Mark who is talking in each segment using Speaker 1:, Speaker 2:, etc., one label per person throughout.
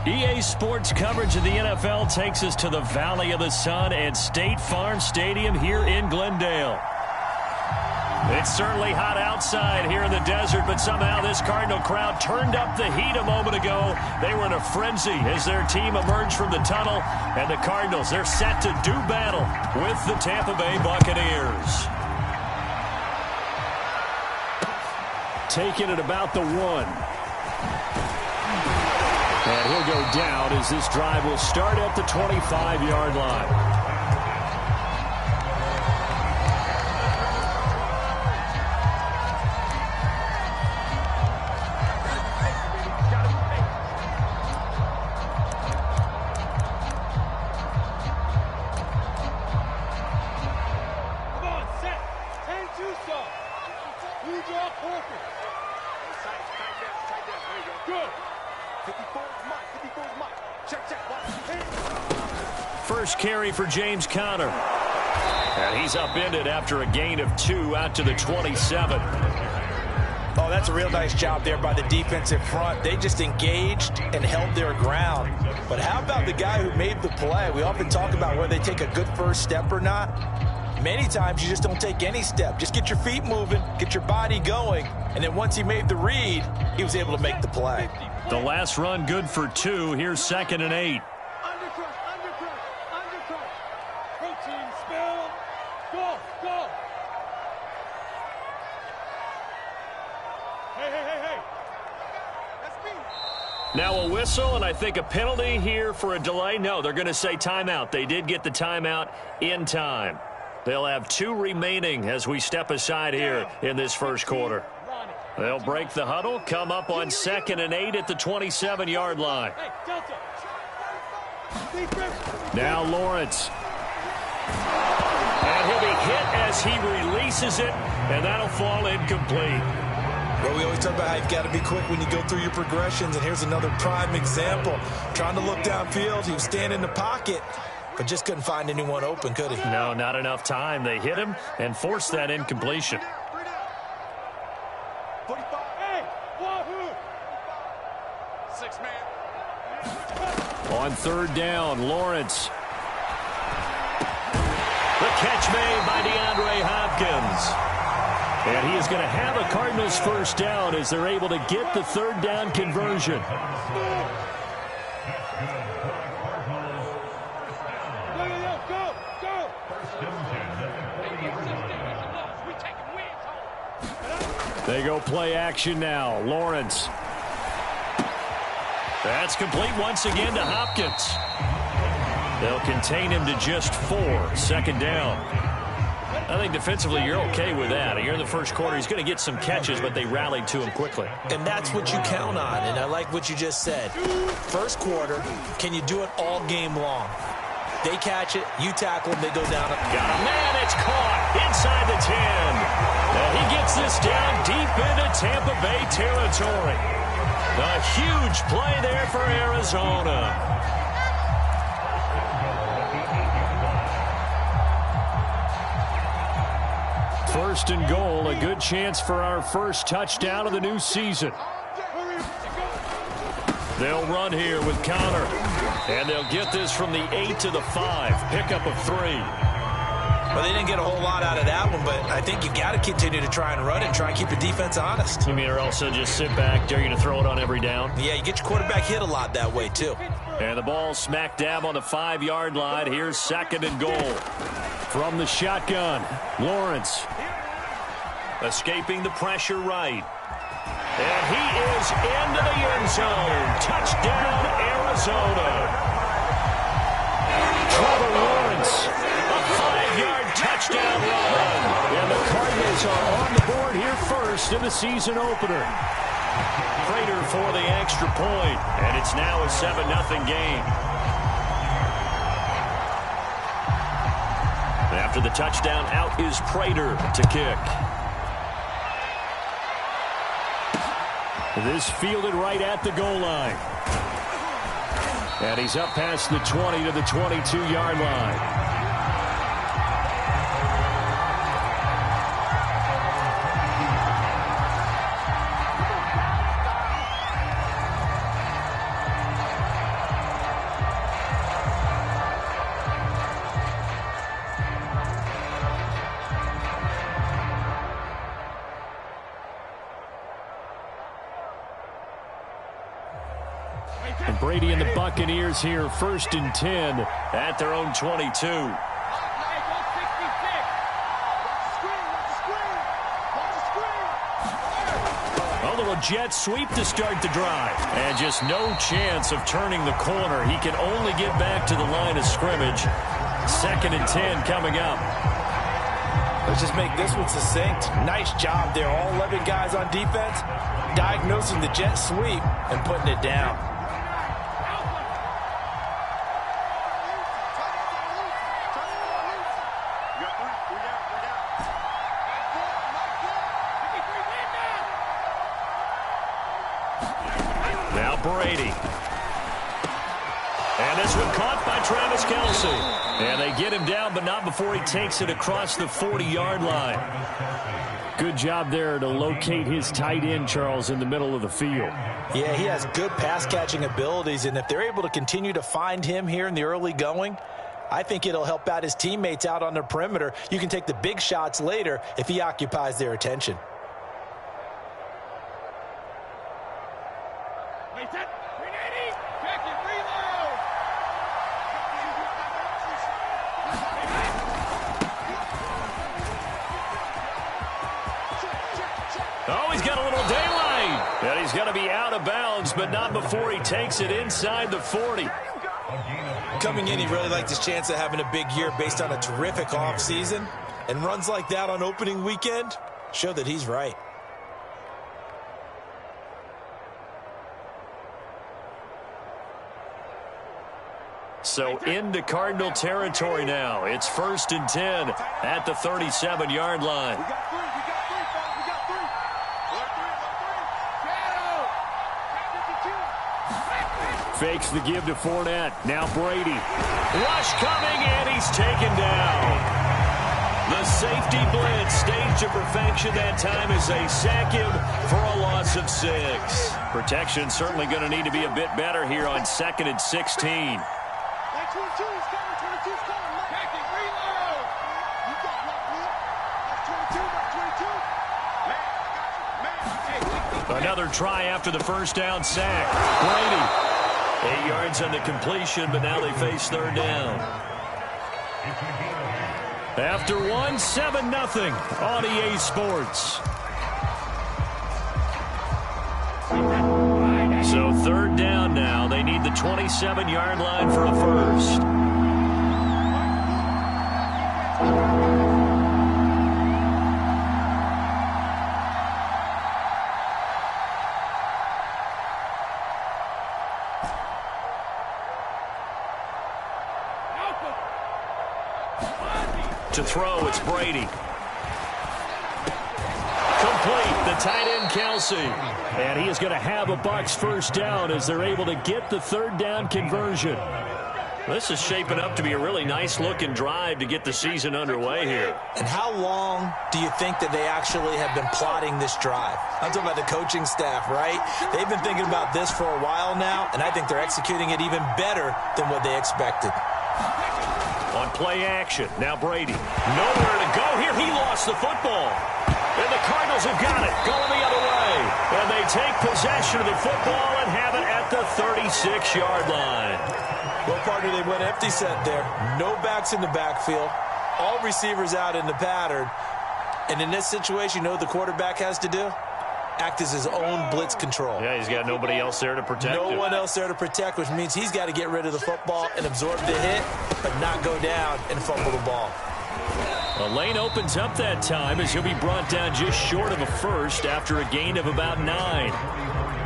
Speaker 1: EA Sports coverage of the NFL takes us to the Valley of the Sun at State Farm Stadium here in Glendale. It's certainly hot outside here in the desert, but somehow this Cardinal crowd turned up the heat a moment ago. They were in a frenzy as their team emerged from the tunnel, and the Cardinals, they're set to do battle with the Tampa Bay Buccaneers. Taking it about the 1. And he'll go down as this drive will start at the 25-yard line. First carry for James Conner. And he's upended after a gain of 2 out to the 27.
Speaker 2: Oh, that's a real nice job there by the defensive front. They just engaged and held their ground. But how about the guy who made the play? We often talk about whether they take a good first step or not. Many times you just don't take any step. Just get your feet moving, get your body going, and then once he made the read, he was able to make the play.
Speaker 1: The last run good for 2. Here's 2nd and 8. Now a whistle, and I think a penalty here for a delay. No, they're going to say timeout. They did get the timeout in time. They'll have 2 remaining as we step aside here in this first quarter. They'll break the huddle, come up on 2nd and 8 at the 27-yard line. Now Lawrence. And he'll be hit as he releases it, and that'll fall incomplete.
Speaker 2: Well, we always talk about how you've got to be quick when you go through your progressions, and here's another prime example. Trying to look downfield, he was standing in the pocket, but just couldn't find anyone open, could he?
Speaker 1: No, not enough time. They hit him and forced that incompletion. On 3rd down, Lawrence. The catch made by DeAndre Hopkins. And he is going to have a Cardinals first down as they're able to get the 3rd down conversion. They go play action now. Lawrence. That's complete once again to Hopkins. They'll contain him to just 4. 2nd down. I think defensively you're okay with that. You're in the first quarter. He's going to get some catches, but they rallied to him quickly.
Speaker 2: And that's what you count on, and I like what you just said. First quarter, can you do it all game long? They catch it, you tackle them, they go down.
Speaker 1: Got a man, it's caught inside the 10. And he gets this down deep into Tampa Bay territory. A huge play there for Arizona. First and goal, a good chance for our first touchdown of the new season. They'll run here with Conner. And they'll get this from the 8 to the 5. Pickup of 3.
Speaker 2: Well, they didn't get a whole lot out of that one, but I think you got to continue to try and run it and try and keep the defense honest.
Speaker 1: You mean, or also just sit back, dare you to throw it on every down?
Speaker 2: Yeah, you get your quarterback hit a lot that way, too.
Speaker 1: And the ball smack dab on the 5-yard line. Here's 2nd and goal. From the shotgun, Lawrence. Escaping the pressure right. And he is into the end zone. Touchdown, Arizona. Trevor Lawrence, a 5-yard touchdown run. And the Cardinals are on the board here first in the season opener. Prater for the extra point, and it's now a 7-0 game. After the touchdown, out is Prater to kick. This fielded right at the goal line. And he's up past the 20 to the 22-yard line. Brady and the Buccaneers here, 1st and 10 at their own 22. A little jet sweep to start the drive. And just no chance of turning the corner. He can only get back to the line of scrimmage. 2nd and 10 coming up.
Speaker 2: Let's just make this one succinct. Nice job there. All 11 guys on defense diagnosing the jet sweep and putting it down.
Speaker 1: Now Brady. And this one caught by Travis Kelce. And they get him down, but not before he takes it across the 40-yard line. Good job there to locate his tight end, Charles, in the middle of the field.
Speaker 2: Yeah, he has good pass-catching abilities, and if they're able to continue to find him here in the early going, I think it'll help out his teammates out on the perimeter. You can take the big shots later if he occupies their attention.
Speaker 1: Oh, he's got a little daylight. And he's going to be out of bounds, but not before he takes it inside the 40.
Speaker 2: Coming in, he really liked his chance of having a big year based on a terrific offseason. And runs like that on opening weekend show that he's right.
Speaker 1: So into Cardinal territory now. It's 1st and 10 at the 37-yard line. Fakes the give to Fournette. Now Brady. Rush coming, and he's taken down. The safety blitz staged to perfection that time as they sack him for a loss of 6. Protection certainly going to need to be a bit better here on 2nd and 16. Another try after the first down sack. Brady. 8 yards on the completion, but now they face 3rd down. After one, 7-0 on EA Sports. So 3rd down now. They need the 27-yard line for a first. To throw, it's Brady. Complete, the tight end Kelce. And he is going to have a Bucs first down as they're able to get the 3rd down conversion. This is shaping up to be a really nice-looking drive to get the season underway here.
Speaker 2: And how long do you think that they actually have been plotting this drive? I'm talking about the coaching staff, right? They've been thinking about this for a while now, and I think they're executing it even better than what they expected.
Speaker 1: On play action, now Brady. Nowhere to go here. He lost the football. And the Cardinals have got it, going the other way. And they take possession of the football and have it at the 36-yard line.
Speaker 2: Well, partner, they went empty set there. No backs in the backfield. All receivers out in the pattern. And in this situation, you know what the quarterback has to do? Act as his own blitz control.
Speaker 1: Yeah, he's got nobody else there to protect him.
Speaker 2: No one else there to protect, which means he's got to get rid of the football and absorb the hit, but not go down and fumble the ball.
Speaker 1: The lane opens up that time as he'll be brought down just short of a first after a gain of about 9.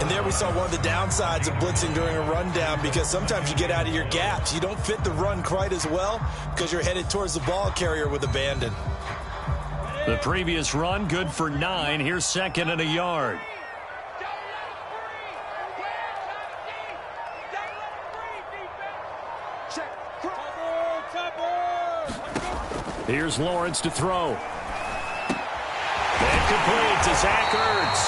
Speaker 2: And there we saw one of the downsides of blitzing during a rundown, because sometimes you get out of your gaps. You don't fit the run quite as well because you're headed towards the ball carrier with abandon.
Speaker 1: The previous run, good for 9. Here's 2nd and a yard. Here's Lawrence to throw. And complete to Zach Ertz.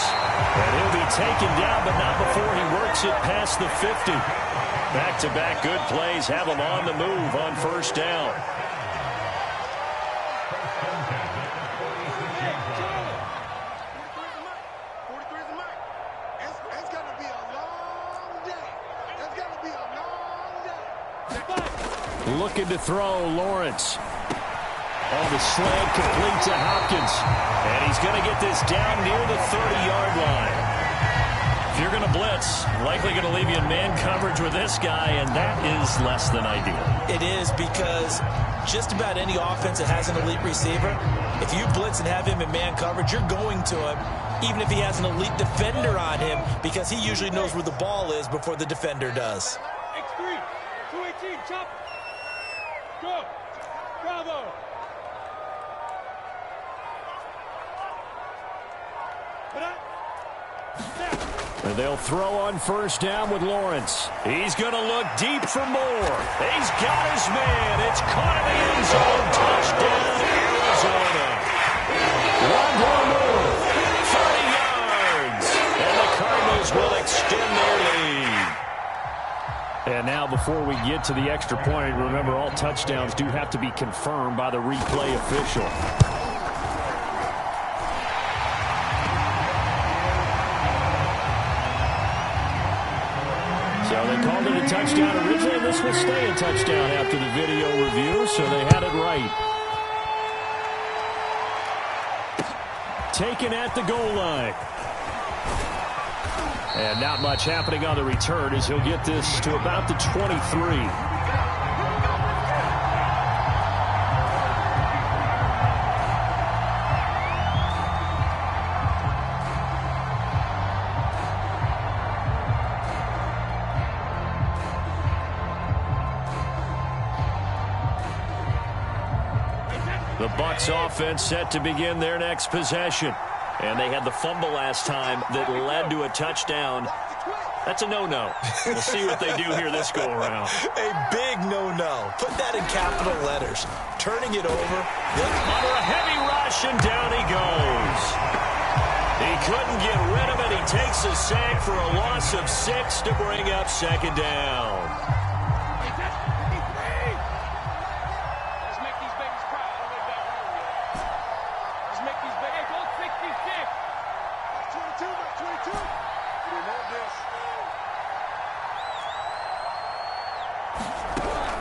Speaker 1: And he'll be taken down, but not before he works it past the 50. Back-to-back good plays have him on the move on first down.
Speaker 3: It's going to be a long day. It's going to be
Speaker 1: Looking to throw, Lawrence. Oh, the slant complete to Hopkins. And he's going to get this down near the 30-yard line. If you're going to blitz, likely going to leave you in man coverage with this guy, and that is less than ideal.
Speaker 2: It is, because just about any offense that has an elite receiver, if you blitz and have him in man coverage, you're going to him, even if he has an elite defender on him, because he usually knows where the ball is before the defender does.
Speaker 3: X3, 218, chop. Go. Bravo.
Speaker 1: And they'll throw on first down with Lawrence. He's going to look deep for more. He's got his man. It's caught in the end zone. Touchdown, Arizona. One more move. 30 yards. And the Cardinals will extend their lead. And now, before we get to the extra point, remember, all touchdowns do have to be confirmed by the replay official. So they called it a touchdown originally. This will stay a touchdown after the video review, so they had it right. Taken at the goal line. And not much happening on the return as he'll get this to about the 23. The Bucs offense set to begin their next possession. And they had the fumble last time that led to a touchdown. That's a no-no. We'll see what they do here this go-around.
Speaker 2: A big no-no. Put that in capital letters. Turning it over.
Speaker 1: Under a heavy rush, and down he goes. He couldn't get rid of it. He takes a sack for a loss of 6 to bring up second down.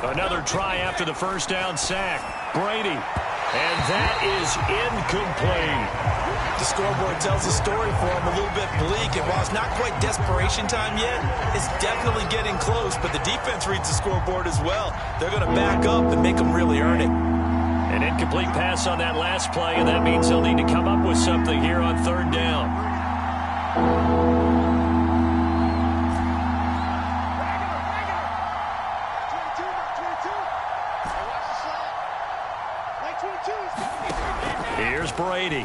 Speaker 1: Another try after the first down sack. Brady. And that is incomplete.
Speaker 2: The scoreboard tells the story for him, a little bit bleak. And while it's not quite desperation time yet, it's definitely getting close. But the defense reads the scoreboard as well. They're going to back up and make them really earn it.
Speaker 1: An incomplete pass on that last play, and that means they'll need to come up with something here on third down. Here's Brady.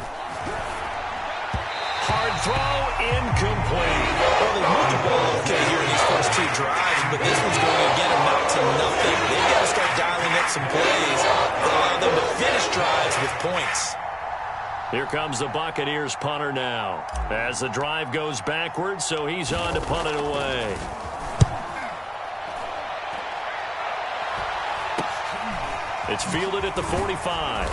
Speaker 1: Hard throw, incomplete.
Speaker 2: Well, they moved the ball okay here in these first two drives, but this one's going to get them out to nothing. They've got to start dialing up some plays that allow them to finish drives with points.
Speaker 1: Here comes the Buccaneers punter now. As the drive goes backwards, so he's on to punt it away. It's fielded at the 45.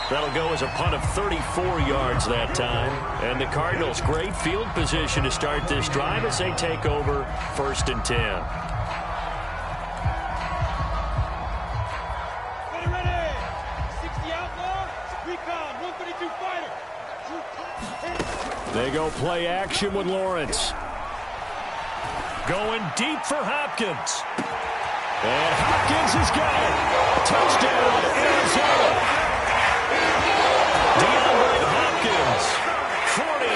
Speaker 1: That'll go as a punt of 34 yards that time. And the Cardinals, great field position to start this drive as they take over 1st and 10.
Speaker 3: Ready. 60 outlaw, recon, 132 fighter.
Speaker 1: They go play action with Lawrence. Going deep for Hopkins. And Hopkins has got it. Touchdown, Arizona. Hopkins, 49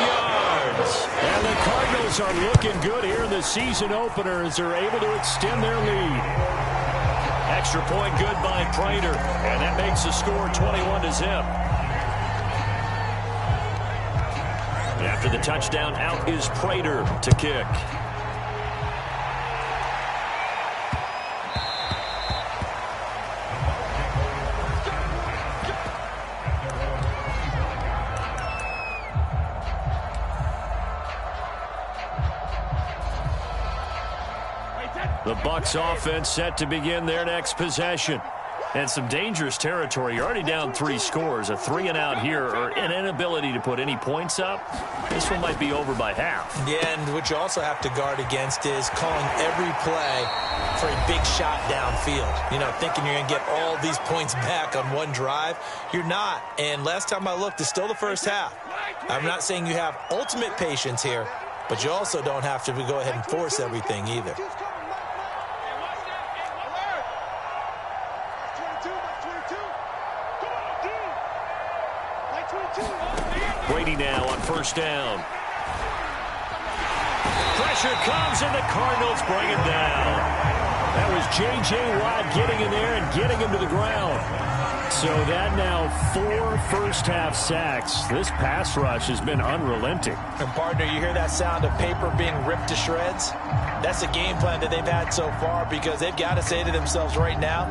Speaker 1: yards. And the Cardinals are looking good here in the season opener as they're able to extend their lead. Extra point good by Prater. And that makes the score 21-0. After the touchdown, out is Prater to kick. The Bucs offense set to begin their next possession. And some dangerous territory. You're already down 3 scores. A 3-and-out here, or an inability to put any points up. This one might be over by half.
Speaker 2: Yeah, and what you also have to guard against is calling every play for a big shot downfield. You know, thinking you're going to get all these points back on one drive. You're not. And last time I looked, it's still the first half. I'm not saying you have ultimate patience here, but you also don't have to go ahead and force everything either.
Speaker 1: Brady now on first down. Pressure comes, and the Cardinals bring him down. That was J.J. Watt getting in there and getting him to the ground. So that now 4 first-half sacks. This pass rush has been unrelenting.
Speaker 2: And, partner, you hear that sound of paper being ripped to shreds? That's the game plan that they've had so far, because they've got to say to themselves right now,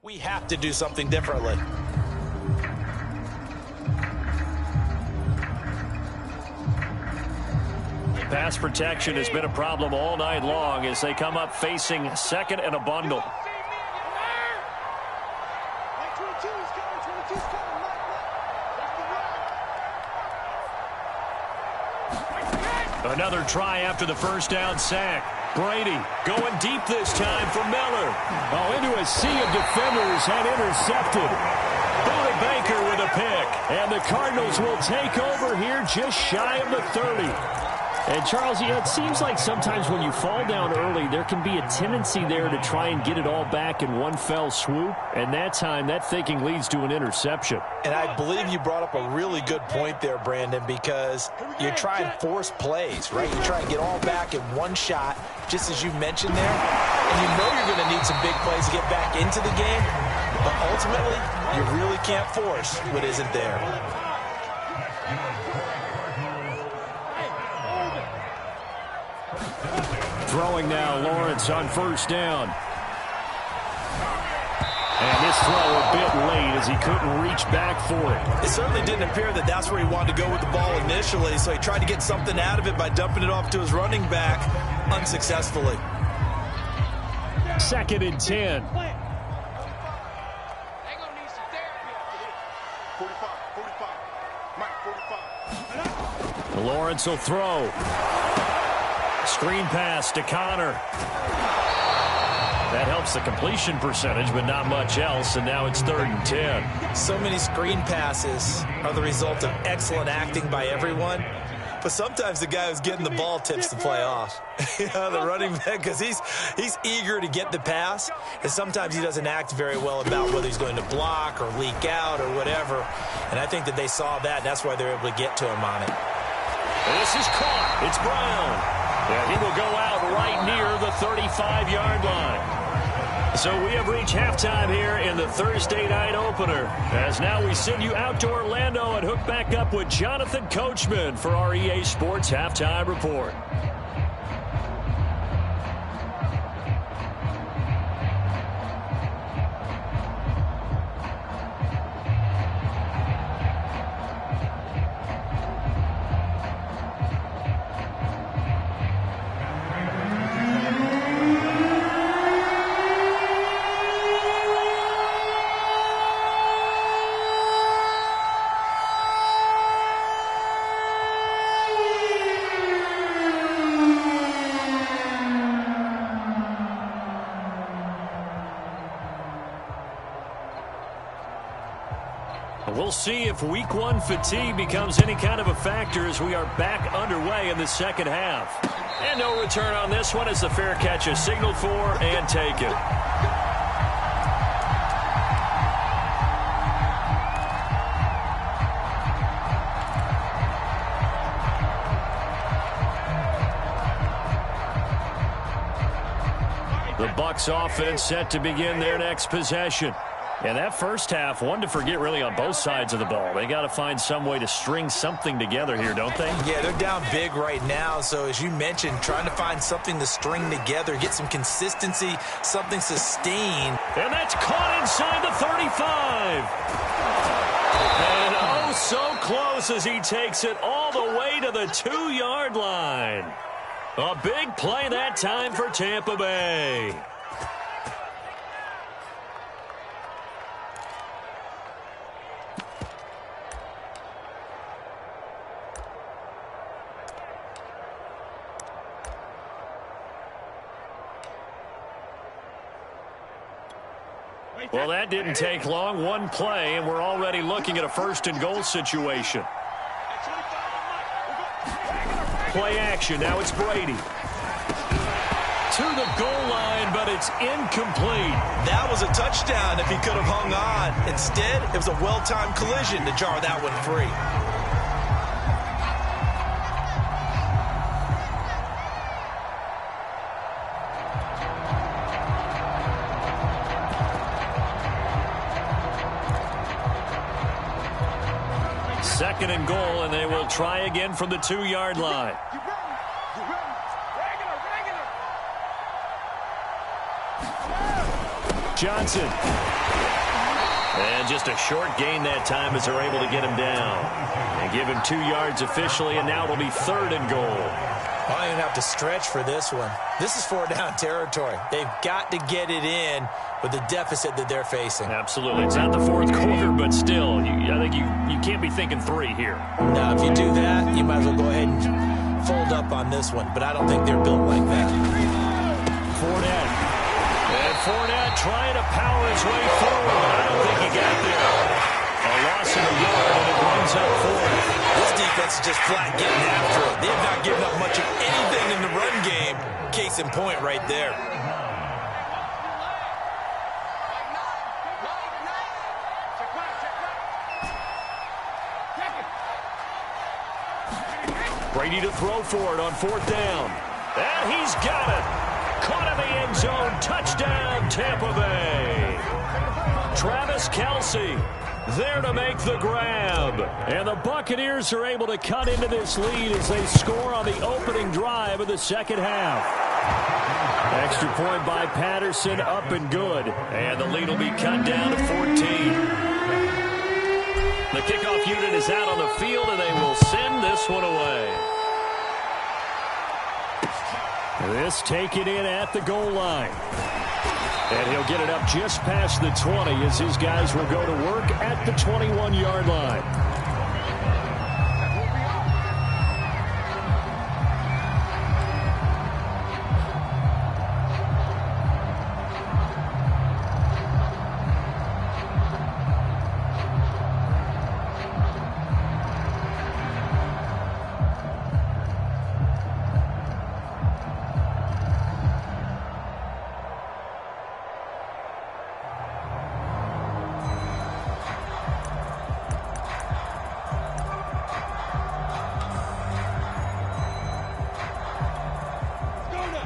Speaker 2: we have to do something differently.
Speaker 1: Pass protection has been a problem all night long as they come up facing second and a bundle. Another try after the first down sack. Brady going deep this time for Miller. Oh, into a sea of defenders and intercepted. Buda Baker with a pick. And the Cardinals will take over here just shy of the 30.
Speaker 4: And, Charles, you know, it seems like sometimes when you fall down early, there can be a tendency there to try and get it all back in one fell swoop. And that time, that thinking leads to an interception.
Speaker 2: And I believe you brought up a really good point there, Brandon, because you try and force plays, right? You try and get all back in one shot, just as you mentioned there. And you know you're going to need some big plays to get back into the game. But ultimately, you really can't force what isn't there.
Speaker 1: Throwing now, Lawrence on first down. And this throw a bit late as he couldn't reach back for it.
Speaker 2: It certainly didn't appear that that's where he wanted to go with the ball initially, so he tried to get something out of it by dumping it off to his running back unsuccessfully.
Speaker 1: 2nd and 10. Lawrence will throw. Screen pass to Connor. That helps the completion percentage, but not much else, and now it's 3rd and 10.
Speaker 2: So many screen passes are the result of excellent acting by everyone. But sometimes the guy who's getting the ball tips the play off. You know, the running back, because he's eager to get the pass, and sometimes he doesn't act very well about whether he's going to block or leak out or whatever. And I think that they saw that, and that's why they're able to get to him on it.
Speaker 1: This is caught. It's Brown. And he will go out right near the 35-yard line. So we have reached halftime here in the Thursday night opener. As now we send you out to Orlando and hook back up with Jonathan Coachman for our EA Sports Halftime Report. We'll see if week 1 fatigue becomes any kind of a factor as we are back underway in the second half. And no return on this one as the fair catch is signaled for and taken. The Bucs offense set to begin their next possession. And that first half, one to forget really on both sides of the ball. They got to find some way to string something together here, don't they?
Speaker 2: Yeah, they're down big right now. So as you mentioned, trying to find something to string together, get some consistency, something sustained.
Speaker 1: And that's caught inside the 35. And oh, so close as he takes it all the way to the 2-yard line. A big play that time for Tampa Bay. Well, that didn't take long. One play, and we're already looking at a 1st and goal situation. Play action. Now it's Brady. To the goal line, but it's incomplete.
Speaker 2: That was a touchdown if he could have hung on. Instead, it was a well-timed collision to jar that one free.
Speaker 1: Second and goal, and they will try again from the 2-yard line. Johnson. And just a short gain that time as they're able to get him down. And give him 2 yards officially, and now it'll be 3rd and goal.
Speaker 2: I don't even have to stretch for this one. This is 4-down territory. They've got to get it in with the deficit that they're facing.
Speaker 1: Absolutely. It's not the 4th quarter, but still, I think you can't be thinking 3 here.
Speaker 2: Now, if you do that, you might as well go ahead and fold up on this one, but I don't think they're built like that.
Speaker 1: Fournette. And Fournette trying to power his way forward. I don't think he got there. A loss in a yard, and it runs up 4.
Speaker 2: This defense is just flat getting after it. They have not given up much of anything in the run game. Case in point right there.
Speaker 1: Brady to throw for it on 4th down. And he's got it. Caught in the end zone. Touchdown, Tampa Bay. Travis Kelce there to make the grab. And the Buccaneers are able to cut into this lead as they score on the opening drive of the second half. Extra point by Patterson, up and good. And the lead will be cut down to 14. The kickoff unit is out on the field, and they will send this one away. This taken in at the goal line. And he'll get it up just past the 20 as his guys will go to work at the 21-yard line.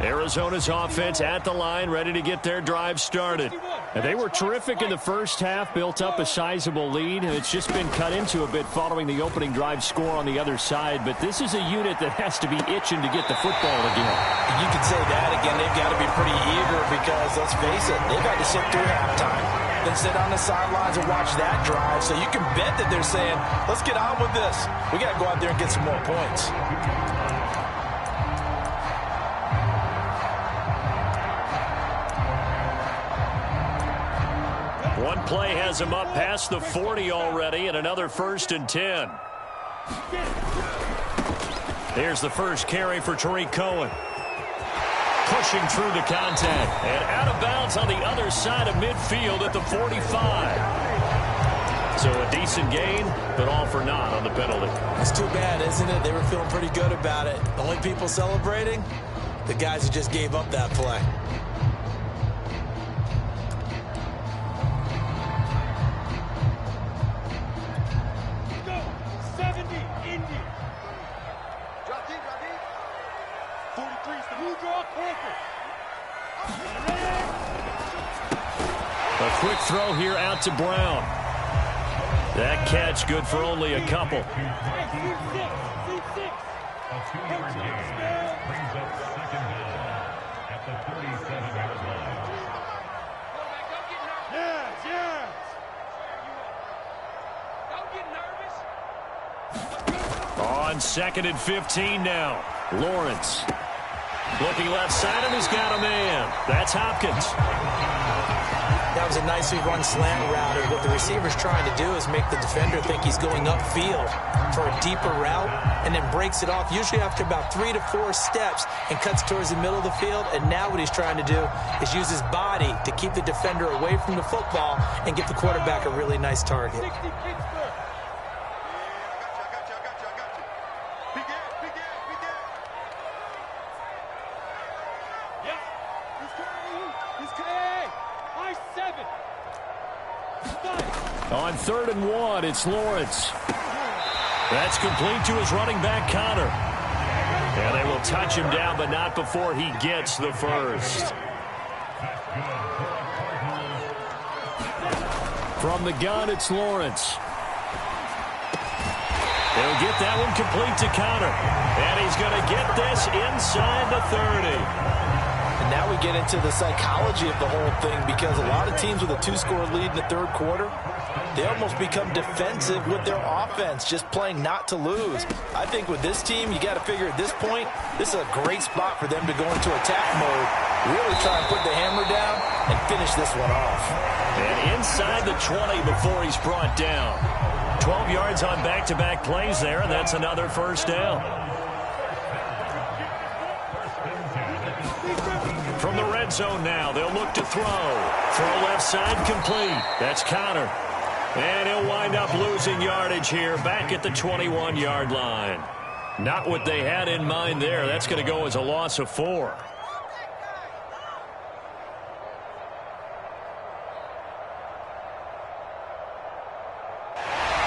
Speaker 1: Arizona's offense at the line, ready to get their drive started.
Speaker 4: And they were terrific in the first half, built up a sizable lead, and it's just been cut into a bit following the opening drive score on the other side. But this is a unit that has to be itching to get the football again.
Speaker 2: You could say that again. They've got to be pretty eager because, let's face it, they've had to sit through halftime, then sit on the sidelines and watch that drive. So you can bet that they're saying, let's get on with this. We got to go out there and get some more points.
Speaker 1: One play has him up past the 40 already, and another 1st and 10. Here's the first carry for Tariq Cohen. Pushing through the contact, and out of bounds on the other side of midfield at the 45. So a decent gain, but all for naught on the penalty.
Speaker 2: It's too bad, isn't it? They were feeling pretty good about it. The only people celebrating, the guys who just gave up that play.
Speaker 1: A quick throw here out to Brown. That catch good for only a couple.
Speaker 5: A 2-yard gain brings up 2nd down at the 37-yard line.
Speaker 3: Yes, yes.
Speaker 1: On 2nd and 15 now. Lawrence. Looking left side, and he's got a man. That's Hopkins.
Speaker 2: That was a nicely run slant route, and what the receiver's trying to do is make the defender think he's going upfield for a deeper route, and then breaks it off, usually after about 3 to 4 steps, and cuts towards the middle of the field. And now what he's trying to do is use his body to keep the defender away from the football and give the quarterback a really nice target.
Speaker 1: On 3rd and 1, it's Lawrence. That's complete to his running back, Connor. And they will touch him down, but not before he gets the first. From the gun, it's Lawrence. They'll get that one complete to Connor. And he's going to get this inside the 30.
Speaker 2: And now we get into the psychology of the whole thing, because a lot of teams with a 2-score lead in the 3rd quarter, they almost become defensive with their offense, just playing not to lose. I think with this team, you got to figure at this point, this is a great spot for them to go into attack mode, really try and put the hammer down and finish this one off.
Speaker 1: And inside the 20 before he's brought down. 12 yards on back-to-back plays there, and that's another 1st down. From the red zone now, they'll look to throw. Throw left side complete. That's Connor. And he'll wind up losing yardage here back at the 21-yard line. Not what they had in mind there. That's going to go as a loss of 4.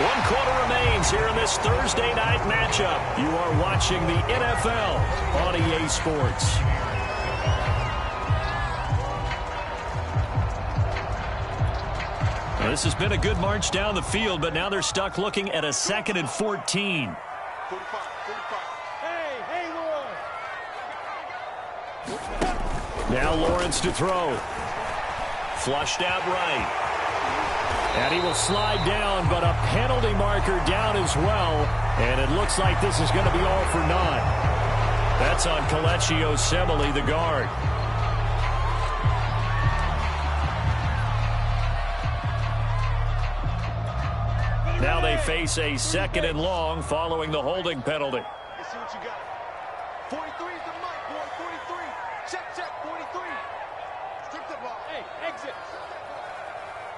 Speaker 1: One quarter remains here in this Thursday night matchup. You are watching the NFL on EA Sports. Well, this has been a good march down the field, but now they're stuck looking at a 2nd and 14.
Speaker 3: Hey, Lawrence.
Speaker 1: Now Lawrence to throw. Flushed out right. And he will slide down, but a penalty marker down as well. And it looks like this is going to be all for naught. That's on Kelechi Osemele, the guard. Now they face a 2nd and long following the holding penalty.
Speaker 3: Let's see what you got. 43 is the mic, boy. 43. Check, 43. Strip the ball. Hey, exit.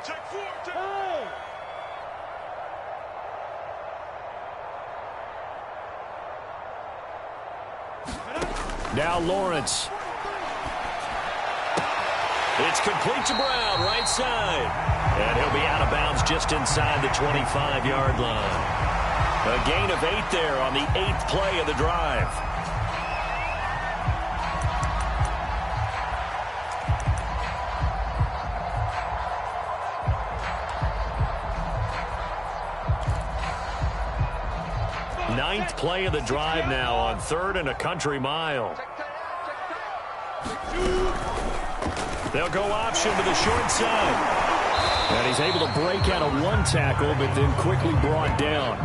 Speaker 3: Check 4. Check. Hey.
Speaker 1: Now Lawrence. It's complete to Brown, right side. And he'll be out of bounds just inside the 25-yard line. A gain of 8 there on the 8th play of the drive. Ninth play of the drive now on 3rd and a country mile. They'll go option to the short side. And he's able to break out of one tackle, but then quickly brought down.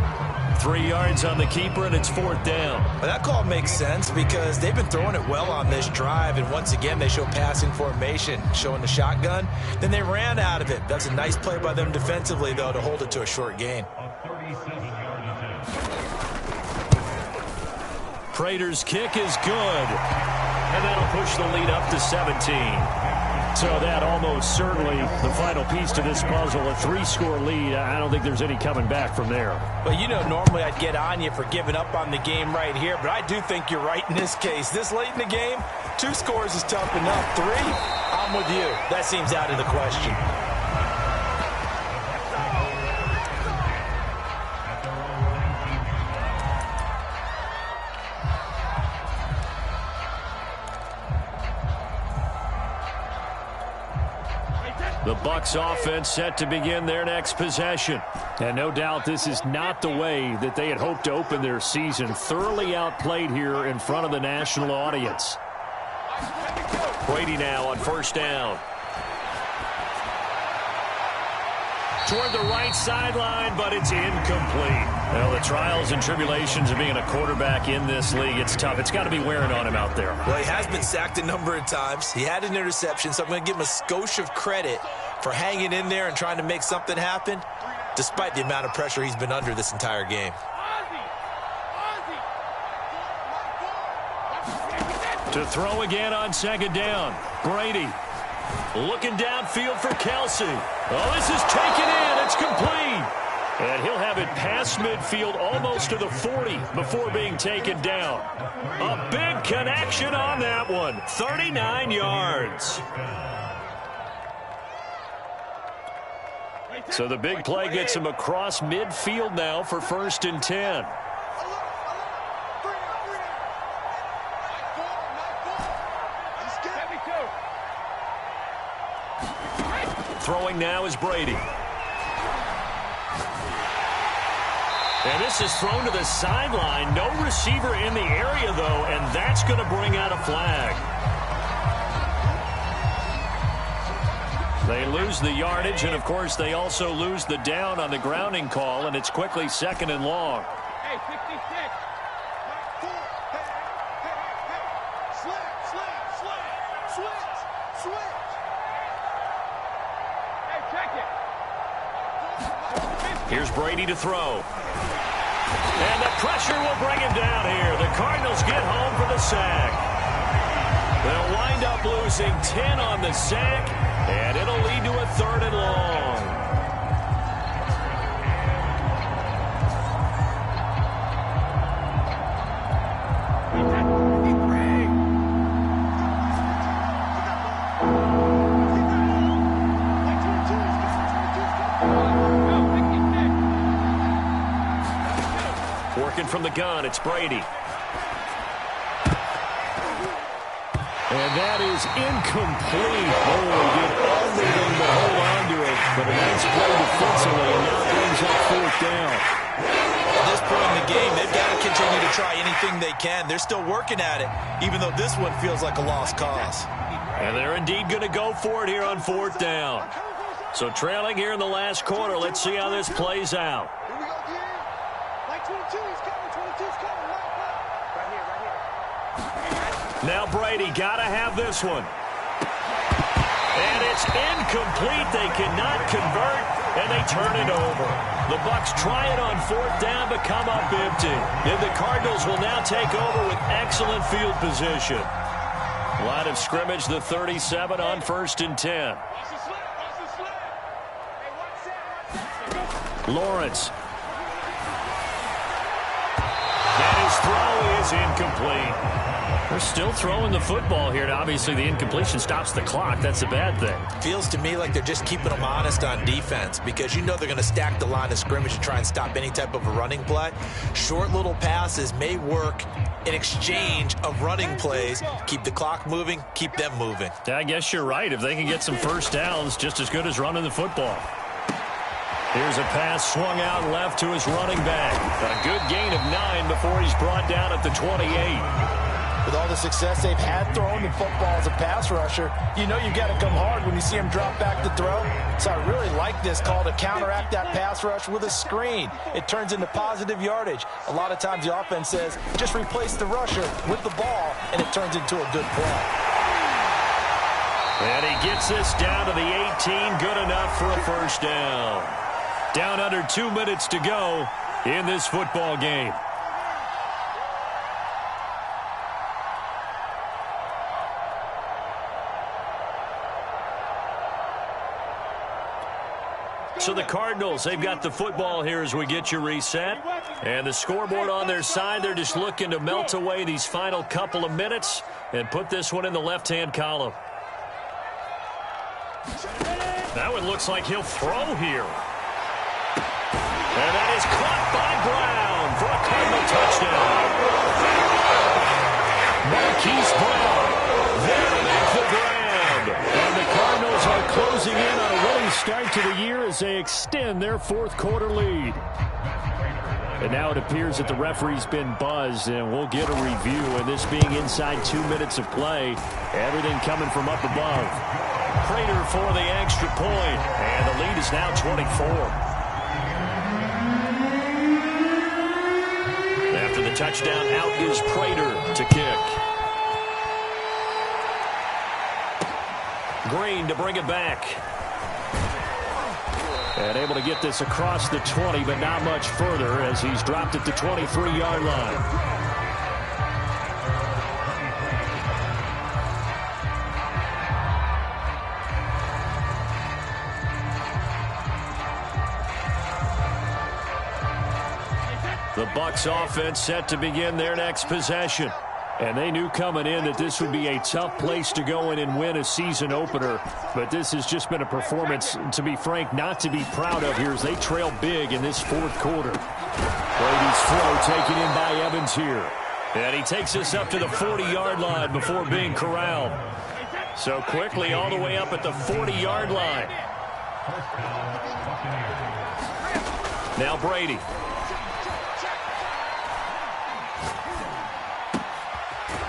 Speaker 1: 3 yards on the keeper, and it's 4th down.
Speaker 2: Well, that call makes sense because they've been throwing it well on this drive, and once again they show passing formation, showing the shotgun. Then they ran out of it. That's a nice play by them defensively, though, to hold it to a short gain.
Speaker 5: A 37-yard attempt.
Speaker 1: Prater's kick is good, and that'll push the lead up to 17. So that almost certainly the final piece to this puzzle, a 3-score lead. I don't think there's any coming back from there.
Speaker 2: Well, you know, normally I'd get on you for giving up on the game right here, but I do think you're right in this case. This late in the game, 2 scores is tough enough. 3, I'm with you. That seems out of the question.
Speaker 1: The Bucs offense set to begin their next possession. And no doubt this is not the way that they had hoped to open their season. Thoroughly outplayed here in front of the national audience. Brady now on 1st down. Toward the right sideline, but it's incomplete. Well, the trials and tribulations of being a quarterback in this league, it's tough. It's got to be wearing on him out there.
Speaker 2: Well, he has been sacked a number of times. He had an interception, so I'm going to give him a skosh of credit for hanging in there and trying to make something happen, despite the amount of pressure he's been under this entire game.
Speaker 1: To throw again on 2nd down. Brady looking downfield for Kelsey. Oh, this is taken in. It's complete. And he'll have it past midfield almost to the 40 before being taken down. A big connection on that one. 39 yards. So the big play gets him across midfield now for 1st and 10. Throwing now is Brady. And this is thrown to the sideline. No receiver in the area, though, and that's going to bring out a flag. They lose the yardage, and, of course, they also lose the down on the grounding call, and it's quickly 2nd and long.
Speaker 3: Hey, 66. Switch. Hey, check it.
Speaker 1: Here's Brady to throw. And the pressure will bring him down here. The Cardinals get home for the sack. They'll wind up losing 10 on the sack, and it'll lead to a 3rd and long. Working from the gun, it's Brady. And that is incomplete. Oh, he did everything to hold on to it. But a nice play defensively, and now brings up 4th down.
Speaker 2: At this point in the game, they've got to continue to try anything they can. They're still working at it, even though this one feels like a lost cause.
Speaker 1: And they're indeed going to go for it here on 4th down. So trailing here in the last quarter, let's see how this plays out.
Speaker 3: Here we go, D. Like 22, he's coming. 22's coming. Right here.
Speaker 1: Now Brady got to have this one. And it's incomplete. They cannot convert, and they turn it over. The Bucs try it on 4th down, but come up empty. And the Cardinals will now take over with excellent field position. Line of scrimmage, the 37 on 1st and 10. Lawrence. And his throw is incomplete. They're still throwing the football here, and obviously the incompletion stops the clock. That's a bad thing.
Speaker 2: Feels to me like they're just keeping them honest on defense because you know they're going to stack the line of scrimmage and try and stop any type of a running play. Short little passes may work in exchange of running plays. Keep the clock moving, keep them moving.
Speaker 1: I guess you're right. If they can get some first downs, just as good as running the football. Here's a pass swung out left to his running back. A good gain of 9 before he's brought down at the 28.
Speaker 2: With all the success they've had throwing the football as a pass rusher, you know you've got to come hard when you see him drop back to throw. So I really like this call to counteract that pass rush with a screen. It turns into positive yardage. A lot of times the offense says, just replace the rusher with the ball, and it turns into a good play.
Speaker 1: And he gets this down to the 18, good enough for a first down. Down under 2 minutes to go in this football game. So the Cardinals, they've got the football here as we get you reset. And the scoreboard on their side, they're just looking to melt away these final couple of minutes and put this one in the left-hand column. That one looks like he'll throw here. And that is caught by Brown for a Cardinal touchdown. Marquise Brown there to make the grab. And the Cardinals are closing in on a winning start to the year as they extend their fourth quarter lead. And now it appears that the referee's been buzzed, and we'll get a review. And this being inside 2 minutes of play, everything coming from up above. Prater for the extra point, and the lead is now 24. After the touchdown, out is Prater to kick. Green to bring it back. And able to get this across the 20, but not much further as he's dropped at the 23-yard line. The Bucs offense set to begin their next possession. And they knew coming in that this would be a tough place to go in and win a season opener. But this has just been a performance, to be frank, not to be proud of here as they trail big in this fourth quarter. Brady's throw taken in by Evans here. And he takes us up to the 40-yard line before being corralled. So quickly all the way up at the 40-yard line. Now Brady.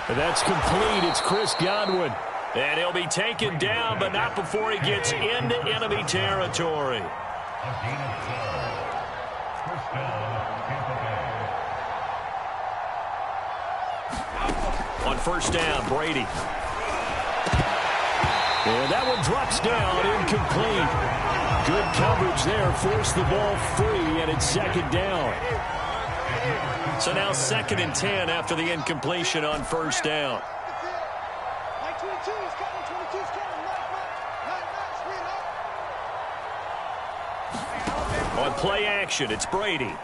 Speaker 1: That's complete. It's Chris Godwin. And he'll be taken down, but not before he gets into enemy territory. On first down, Brady. And that one drops down, incomplete. Good coverage there, forced the ball free, and it's second down. So now 2nd and 10 after the incompletion on first down. On play action, it's Brady.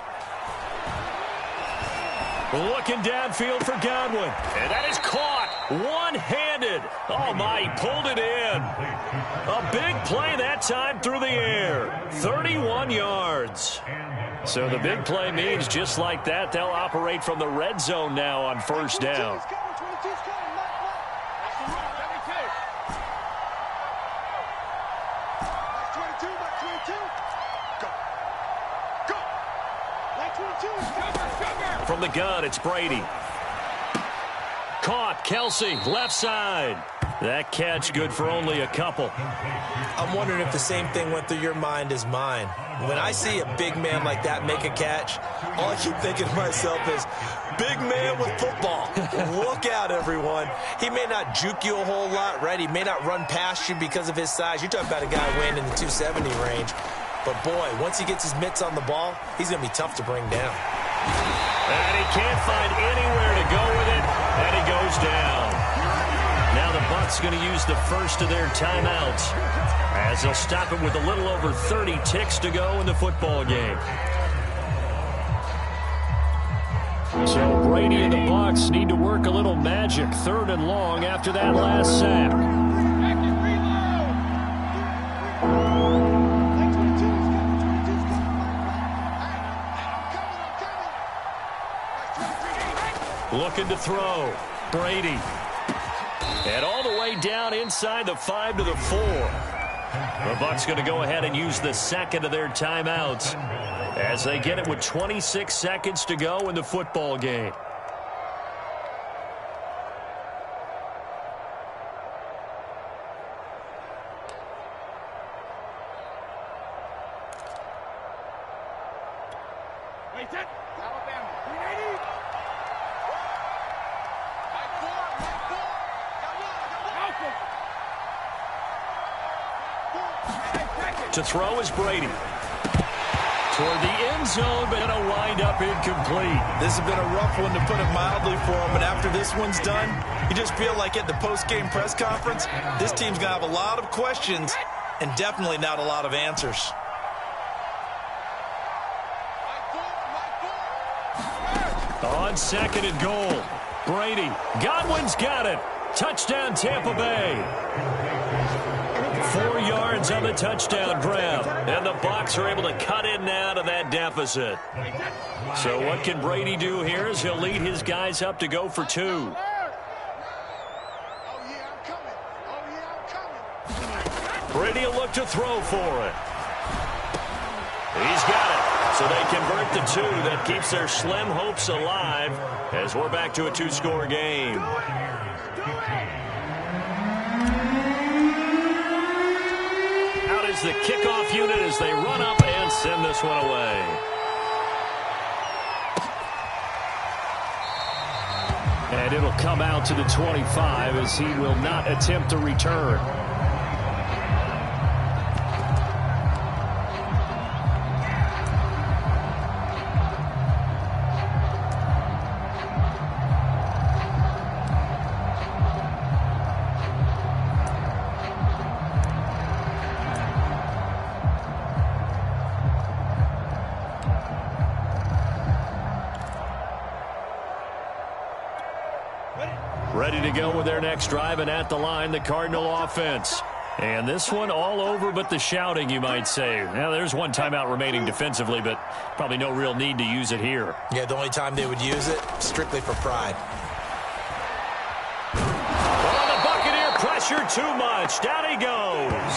Speaker 1: Looking downfield for Godwin. And that is caught one-handed. Oh, my, he pulled it in. A big play that time through the air. 31 yards. So the big play means just like that, they'll operate from the red zone now on first down. From the gun, it's Brady. Caught, Kelsey, left side. That catch good for only a couple.
Speaker 2: I'm wondering if the same thing went through your mind as mine. When I see a big man like that make a catch, all I keep thinking to myself is, big man with football. Look out, everyone. He may not juke you a whole lot, right? He may not run past you because of his size. You're talking about a guy weighing in the 270 range. But, boy, once he gets his mitts on the ball, he's going to be tough to bring down.
Speaker 1: And he can't find anywhere to go with it, and he goes down. Now the Bucs going to use the first of their timeouts as they'll stop it with a little over 30 ticks to go in the football game. So Brady and the Bucs need to work a little magic, 3rd and long after that last sack. Looking to throw. Brady. And all the way down inside the 5 to the 4. The Bucs going to go ahead and use the second of their timeouts as they get it with 26 seconds to go in the football game. To throw is Brady. Toward the end zone, but it'll wind up incomplete.
Speaker 2: This has been a rough one, to put it mildly, for him. And after this one's done, you just feel like at the post-game press conference, this team's going to have a lot of questions and definitely not a lot of answers.
Speaker 1: On second and goal, Brady. Godwin's got it. Touchdown, Tampa Bay. 4 yards on the touchdown grab, and the Bucs are able to cut in now to that deficit. So what can Brady do here as he'll lead his guys up to go for 2? Brady will look to throw for it. He's got it. So they convert the 2. That keeps their slim hopes alive as we're back to a 2-score game. The kickoff unit as they run up and send this one away. And it'll come out to the 25 as he will not attempt to return. Ready to go with their next drive, and at the line, the Cardinal offense. And this one all over but the shouting, you might say. Now, there's one timeout remaining defensively, but probably no real need to use it here.
Speaker 2: Yeah, the only time they would use it, strictly for pride.
Speaker 1: Oh, the Buccaneer pressure too much. Down he goes.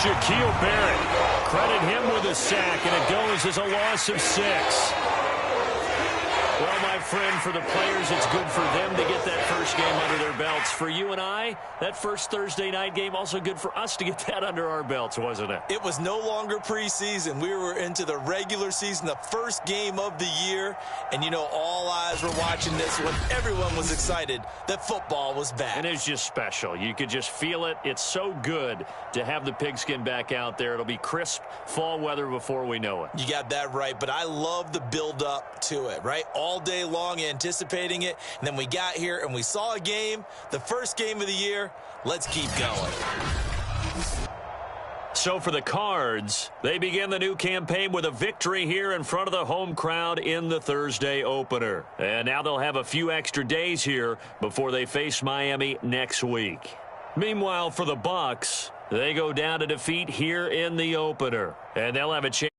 Speaker 1: Shaquille Barrett. Credit him with a sack, and it goes as a loss of 6. Well, my friend, for the players, it's good for them to get that first game under their belts. For you and I, that first Thursday night game, also good for us to get that under our belts, wasn't it?
Speaker 2: It was no longer preseason. We were into the regular season, the first game of the year. And, you know, all eyes were watching this one. Everyone was excited that football was back.
Speaker 1: And it's just special. You could just feel it. It's so good to have the pigskin back out there. It'll be crisp fall weather before we know it.
Speaker 2: You got that right, but I love the build-up to it, right? All day long anticipating it, and then we got here and we saw a game, the first game of the year. Let's keep going.
Speaker 1: So for the Cards, they begin the new campaign with a victory here in front of the home crowd in the Thursday opener. And now they'll have a few extra days here before they face Miami next week. Meanwhile, for the Bucs, they go down to defeat here in the opener, and they'll have a chance.